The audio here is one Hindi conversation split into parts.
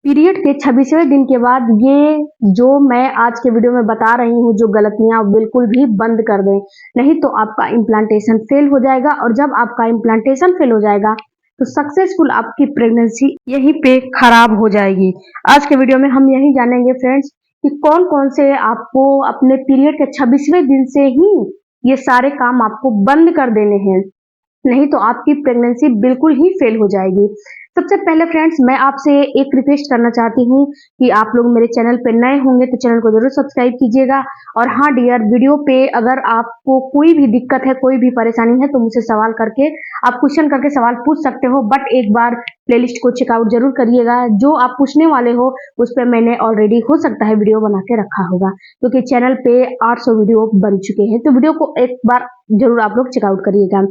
पीरियड के 26वें दिन के बाद ये जो मैं आज के वीडियो में बता रही हूँ जो गलतियां बिल्कुल भी बंद कर दें, नहीं तो आपका इम्प्लांटेशन फेल हो जाएगा। और जब आपका इम्प्लांटेशन फेल हो जाएगा तो सक्सेसफुल आपकी प्रेगनेंसी यहीं पे खराब हो जाएगी। आज के वीडियो में हम यही जानेंगे फ्रेंड्स कि कौन कौन से आपको अपने पीरियड के 26वें दिन से ही ये सारे काम आपको बंद कर देने हैं, नहीं तो आपकी प्रेगनेंसी बिल्कुल ही फेल हो जाएगी। सबसे पहले फ्रेंड्स मैं आपसे एक रिक्वेस्ट करना चाहती हूँ कि आप लोग मेरे चैनल पे नए होंगे तो चैनल को जरूर सब्सक्राइब कीजिएगा। और हाँ डियर, वीडियो पे अगर आपको कोई भी दिक्कत है, कोई भी परेशानी है तो मुझसे सवाल करके आप क्वेश्चन करके सवाल पूछ सकते हो, बट एक बार प्लेलिस्ट को चेकआउट जरूर करिएगा। जो आप पूछने वाले हो उस पर मैंने ऑलरेडी हो सकता है वीडियो बना के रखा होगा, क्योंकि चैनल पे 800 वीडियो बन चुके हैं, तो वीडियो को एक बार जरूर आप लोग चेकआउट करिएगा।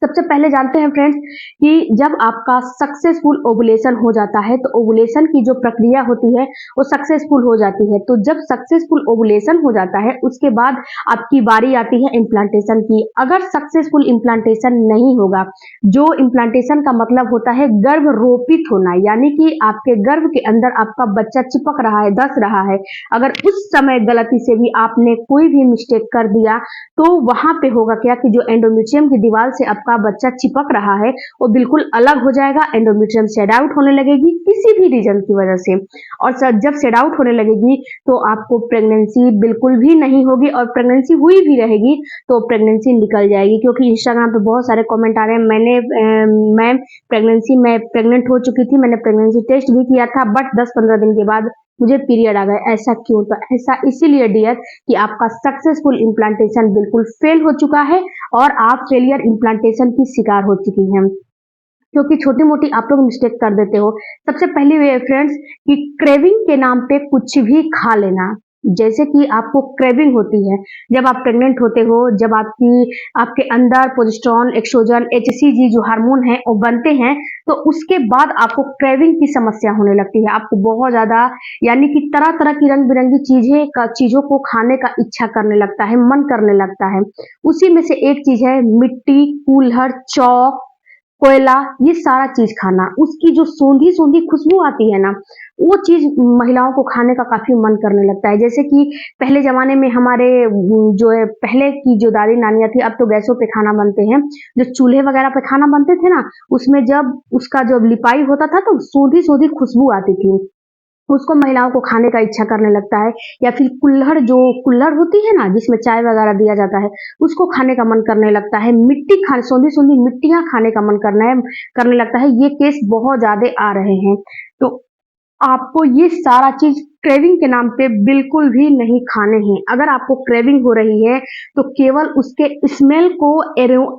सबसे पहले जानते हैं फ्रेंड्स कि जब आपका सक्सेसफुल ओवुलेशन हो जाता है तो ओवुलेशन की जो प्रक्रिया होती है वो सक्सेसफुल हो जाती है। तो जब सक्सेसफुल ओवुलेशन हो जाता है उसके बाद आपकी बारी आती है इम्प्लांटेशन की। अगर सक्सेसफुल इम्प्लांटेशन नहीं होगा, जो इम्प्लांटेशन का मतलब होता है गर्भ रोपित होना, यानी कि आपके गर्भ के अंदर आपका बच्चा चिपक रहा है, धस रहा है, अगर उस समय गलती से भी आपने कोई भी मिस्टेक कर दिया तो वहां पे होगा क्या कि जो एंडोमेट्रियम की दीवार से आपका बच्चा चिपक रहा है वो बिल्कुल अलग हो जाएगा। एंडोमेट्रियम शेड आउट होने लगेगी किसी भी रीजन की वजह से, और जब शेड आउट होने लगेगी तो आपको प्रेगनेंसी बिल्कुल भी नहीं होगी, और प्रेगनेंसी हुई भी रहेगी तो प्रेगनेंसी निकल जाएगी। क्योंकि इंस्टाग्राम पे बहुत सारे कमेंट आ रहे हैं, मैं प्रेग्नेंट हो चुकी थी, मैंने प्रेगनेंसी टेस्ट भी किया था, बट 10-15 दिन के बाद मुझे पीरियड आ गए, ऐसा क्यों? तो ऐसा इसीलिए डियर कि आपका सक्सेसफुल इम्प्लांटेशन बिल्कुल फेल हो चुका है और आप फेलियर इम्प्लांटेशन की शिकार हो चुकी हैं, क्योंकि छोटी मोटी आप लोग मिस्टेक कर देते हो। सबसे पहली वे फ्रेंड्स कि क्रेविंग के नाम पे कुछ भी खा लेना, जैसे कि आपको क्रेविंग होती है जब आप प्रेग्नेंट होते हो, जब आपके अंदर प्रोजेस्टेरोन, एस्ट्रोजन, एचसीजी जो हार्मोन है वो बनते हैं, तो उसके बाद आपको क्रेविंग की समस्या होने लगती है। आपको बहुत ज्यादा यानी कि तरह तरह की रंग बिरंगी चीजों को खाने का इच्छा करने लगता है, मन करने लगता है। उसी में से एक चीज है मिट्टी, कुल्हड़, चौक, कोयला, ये सारा चीज खाना। उसकी जो सोंधी सोंधी खुशबू आती है ना, वो चीज महिलाओं को खाने का काफी मन करने लगता है। जैसे कि पहले जमाने में हमारे जो है पहले की जो दादी नानियां थी, अब तो गैसों पे खाना बनते हैं, जो चूल्हे वगैरह पे खाना बनते थे ना, उसमें जब उसका जब लिपाई होता था तो सोंधी सोंधी खुशबू आती थी, उसको महिलाओं को खाने का इच्छा करने लगता है। या फिर कुल्हड़ होती है ना जिसमें चाय वगैरह दिया जाता है, उसको खाने का मन करने लगता है। मिट्टी खाने, सोंधी सोंधी मिट्टियां खाने का मन करने लगता है। ये केस बहुत ज्यादा आ रहे हैं। तो आपको ये सारा चीज क्रेविंग के नाम पे बिल्कुल भी नहीं खाने हैं। अगर आपको क्रेविंग हो रही है तो केवल उसके स्मेल को,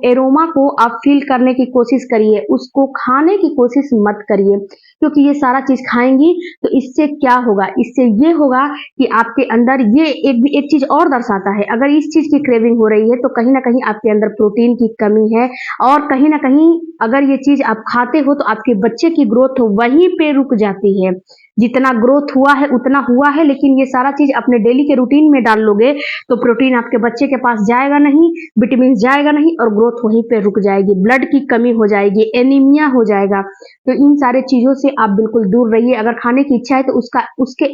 एरोमा को आप फील करने की कोशिश करिए, उसको खाने की कोशिश मत करिए। क्योंकि ये सारा चीज खाएंगी तो इससे क्या होगा, इससे ये होगा कि आपके अंदर ये एक चीज और दर्शाता है, अगर इस चीज की क्रेविंग हो रही है तो कहीं ना कहीं आपके अंदर प्रोटीन की कमी है, और कहीं ना कहीं अगर ये चीज आप खाते हो तो आपके बच्चे की ग्रोथ वहीं पे रुक जाती है। जितना ग्रोथ हुआ है उतना हुआ है, लेकिन ये सारा चीज अपने डेली के रूटीन में डाल लोगे तो प्रोटीन आपके बच्चे के पास जाएगा नहीं, विटामिन जाएगा नहीं, और ग्रोथ वहीं पे रुक जाएगी, ब्लड की कमी हो जाएगी, एनीमिया हो जाएगा। तो इन सारे चीजों से आप बिल्कुल दूर रहिए। अगर खाने की इच्छा है तो उसके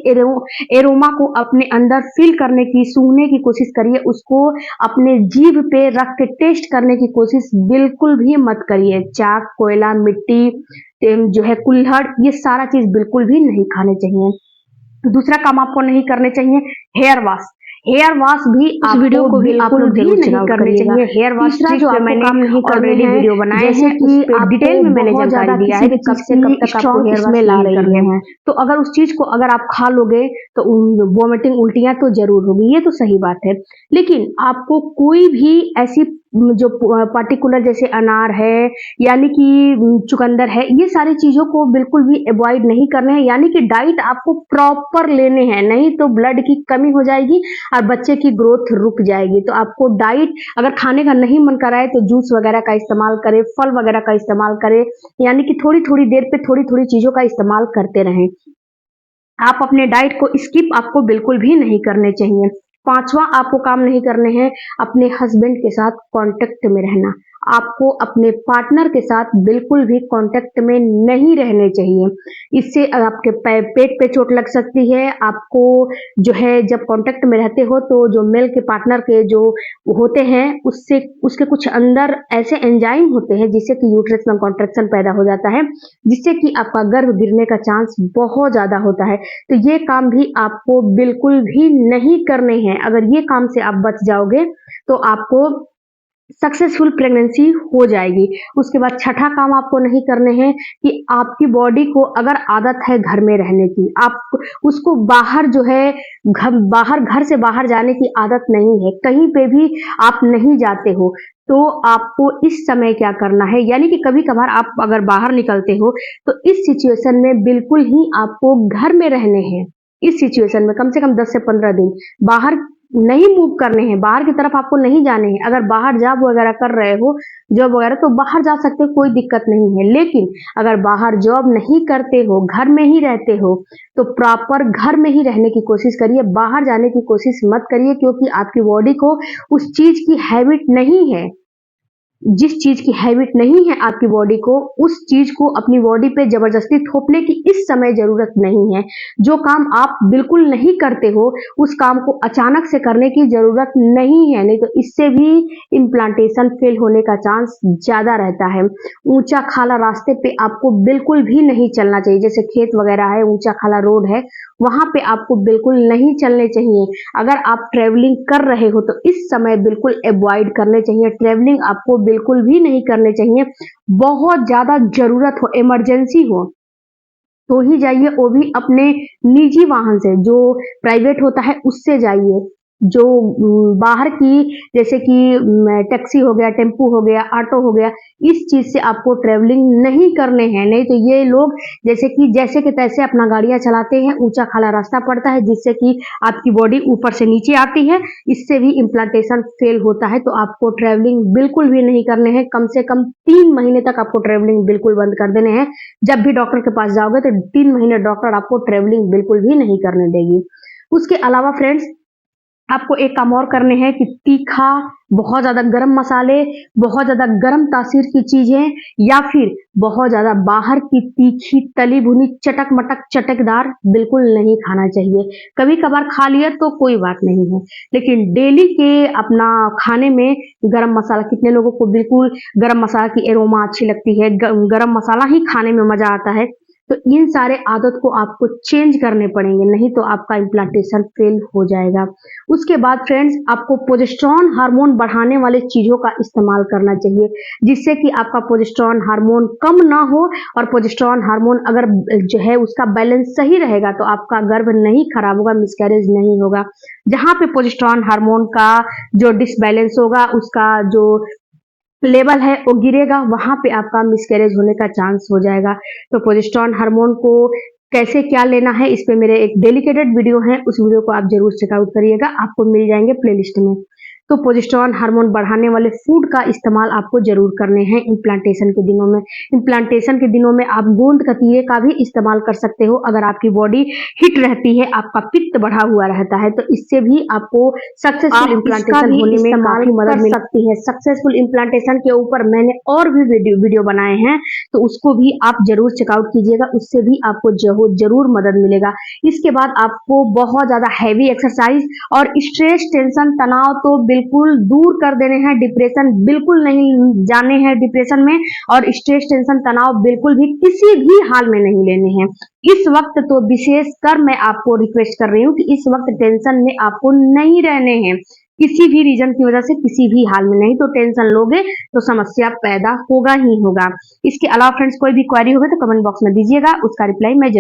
एरोमा को अपने अंदर फील करने की, सूंघने की कोशिश करिए, उसको अपने जीभ पे रख के टेस्ट करने की कोशिश बिल्कुल भी मत करिए। चाक, कोयला, मिट्टी, जो है कुल्हड़, ये सारा चीज बिल्कुल भी नहीं खाने चाहिए। दूसरा काम आपको नहीं करने चाहिए हेयर वॉश। हेयर वॉश भी इस वीडियो को भी आप लोग जरूर नहीं करने चाहिए। हेयर वॉश जो आपको काम नहीं ऑलरेडी वीडियो बनाए हैं, कि आप डिटेल में मैंने जानकारी दिया है कि कब से कब तक आपको हेयर वॉश ला रही है। तो अगर उस चीज को अगर आप खा लोगे तो वोमिटिंग, उल्टियां तो जरूर होगी, ये तो सही बात है। लेकिन आपको कोई भी ऐसी जो पर्टिकुलर जैसे अनार है, यानी कि चुकंदर है, ये सारी चीजों को बिल्कुल भी अवॉइड नहीं करने हैं। यानी कि डाइट आपको प्रॉपर लेने हैं, नहीं तो ब्लड की कमी हो जाएगी और बच्चे की ग्रोथ रुक जाएगी। तो आपको डाइट अगर खाने का नहीं मन कराए तो जूस वगैरह का इस्तेमाल करें, फल वगैरह का इस्तेमाल करें, यानी कि थोड़ी थोड़ी देर पे थोड़ी थोड़ी चीजों का इस्तेमाल करते रहें। आप अपने डाइट को स्किप आपको बिल्कुल भी नहीं करने चाहिए। पांचवा आपको काम नहीं करने हैं अपने हस्बैंड के साथ कांटेक्ट में रहना। आपको अपने पार्टनर के साथ बिल्कुल भी कांटेक्ट में नहीं रहने चाहिए। इससे आपके पेट पे चोट लग सकती है। आपको जो है जब कांटेक्ट में रहते हो तो जो मेल के पार्टनर के जो होते हैं उससे उसके कुछ अंदर ऐसे एंजाइम होते हैं जिससे कि यूट्रस में कॉन्ट्रैक्शन पैदा हो जाता है, जिससे कि आपका गर्भ गिरने का चांस बहुत ज्यादा होता है। तो ये काम भी आपको बिल्कुल भी नहीं करने हैं। अगर ये काम से आप बच जाओगे तो आपको सक्सेसफुल प्रेगनेंसी हो जाएगी। उसके बाद छठा काम आपको नहीं करने हैं कि आपकी बॉडी को अगर आदत है घर में रहने की, आप उसको बाहर जो है घर से बाहर जाने की आदत नहीं है, कहीं पे भी आप नहीं जाते हो, तो आपको इस समय क्या करना है, यानी कि कभी कभार आप अगर बाहर निकलते हो तो इस सिचुएशन में बिल्कुल ही आपको घर में रहने हैं। इस सिचुएशन में कम से कम 10 से 15 दिन बाहर नहीं मूव करने हैं, बाहर की तरफ आपको नहीं जाने हैं। अगर बाहर जॉब वगैरह कर रहे हो, जॉब वगैरह, तो बाहर जा सकते हो, कोई दिक्कत नहीं है। लेकिन अगर बाहर जॉब नहीं करते हो, घर में ही रहते हो, तो प्रॉपर घर में ही रहने की कोशिश करिए, बाहर जाने की कोशिश मत करिए, क्योंकि आपकी बॉडी को उस चीज की हैबिट नहीं है। जिस चीज की हैबिट नहीं है आपकी बॉडी को, उस चीज को अपनी बॉडी पे जबरदस्ती थोपने की इस समय जरूरत नहीं है। जो काम आप बिल्कुल नहीं करते हो, उस काम को अचानक से करने की जरूरत नहीं है, नहीं तो इससे भी इम्प्लांटेशन फेल होने का चांस ज्यादा रहता है। ऊंचा खाला रास्ते पे आपको बिल्कुल भी नहीं चलना चाहिए। जैसे खेत वगैरह है, ऊंचा खाला रोड है, वहां पे आपको बिल्कुल नहीं चलने चाहिए। अगर आप ट्रेवलिंग कर रहे हो तो इस समय बिल्कुल अवॉइड करने चाहिए। ट्रेवलिंग आपको बिल्कुल भी नहीं करने चाहिए। बहुत ज्यादा जरूरत हो, इमरजेंसी हो, तो ही जाइए, वो भी अपने निजी वाहन से। जो प्राइवेट होता है उससे जाइए। जो बाहर की, जैसे कि टैक्सी हो गया, टेम्पू हो गया, ऑटो हो गया, इस चीज से आपको ट्रेवलिंग नहीं करने हैं। नहीं तो ये लोग जैसे के तैसे अपना गाड़ियां चलाते हैं, ऊंचा खाला रास्ता पड़ता है, जिससे कि आपकी बॉडी ऊपर से नीचे आती है, इससे भी इम्प्लांटेशन फेल होता है। तो आपको ट्रेवलिंग बिल्कुल भी नहीं करने हैं। कम से कम 3 महीने तक आपको ट्रेवलिंग बिल्कुल बंद कर देने हैं। जब भी डॉक्टर के पास जाओगे तो 3 महीने डॉक्टर आपको ट्रेवलिंग बिल्कुल भी नहीं करने देगी। उसके अलावा फ्रेंड्स, आपको एक काम और करने हैं कि तीखा, बहुत ज्यादा गर्म मसाले, बहुत ज्यादा गर्म तासीर की चीजें, या फिर बहुत ज्यादा बाहर की तीखी तली भुनी चटक मटक चटकदार बिल्कुल नहीं खाना चाहिए। कभी कभार खा लिया तो कोई बात नहीं है, लेकिन डेली के अपना खाने में गरम मसाला, कितने लोगों को बिल्कुल गरम मसाला की एरोमा अच्छी लगती है, गरम मसाला ही खाने में मजा आता है, तो इन सारे आदत को आपको चेंज करने पड़ेंगे, नहीं तो आपका इम्प्लांटेशन फेल हो जाएगा। उसके बाद फ्रेंड्स, आपको प्रोजेस्टेरॉन हार्मोन बढ़ाने वाले चीजों का इस्तेमाल करना चाहिए, जिससे कि आपका प्रोजेस्टेरॉन हार्मोन कम ना हो। और प्रोजेस्टेरॉन हार्मोन अगर जो है उसका बैलेंस सही रहेगा तो आपका गर्भ नहीं खराब होगा, मिसकैरेज नहीं होगा। जहां पे प्रोजेस्टेरॉन हार्मोन का जो डिसबैलेंस होगा, उसका जो लेवल है वो गिरेगा, वहां पे आपका मिसकैरेज होने का चांस हो जाएगा। तो प्रोजेस्टेरॉन हार्मोन को कैसे क्या लेना है, इस पे मेरे एक डेडिकेटेड वीडियो है, उस वीडियो को आप जरूर चेकआउट करिएगा, आपको मिल जाएंगे प्लेलिस्ट में। तो प्रोजेस्टेरॉन हार्मोन बढ़ाने वाले फूड का इस्तेमाल आपको जरूर करने हैं इम्प्लांटेशन के दिनों में। इम्प्लांटेशन के दिनों में आप गोंद कतीरे का भी इस्तेमाल कर सकते हो। अगर आपकी बॉडी हिट रहती है, आपका पित्त बढ़ा हुआ रहता है, तो इससे भी आपको सक्सेसफुल इम्प्लांटेशन होने में काफी मदद मिल सकती है। सक्सेसफुल इम्प्लांटेशन के ऊपर मैंने और भी वीडियो बनाए हैं, तो उसको भी आप जरूर चेकआउट कीजिएगा, उससे भी आपको जरूर मदद मिलेगा। इसके बाद आपको बहुत ज्यादा हैवी एक्सरसाइज और स्ट्रेस, टेंशन, तनाव तो बिल्कुल दूर कर देने हैं। डिप्रेशन बिल्कुल नहीं जाने हैं डिप्रेशन में, और स्ट्रेस, टेंशन, तनाव बिल्कुल भी किसी भी हाल में नहीं लेने हैं। इस वक्त तो विशेषकर मैं आपको रिक्वेस्ट कर रही हूँ कि इस वक्त टेंशन में आपको नहीं रहने हैं, किसी भी रीजन की वजह से, किसी भी हाल में। नहीं तो टेंशन लोगे तो समस्या पैदा होगा ही होगा। इसके अलावा फ्रेंड्स, कोई भी क्वेरी होगी तो कमेंट बॉक्स में दीजिएगा, उसका रिप्लाई मैं जरूर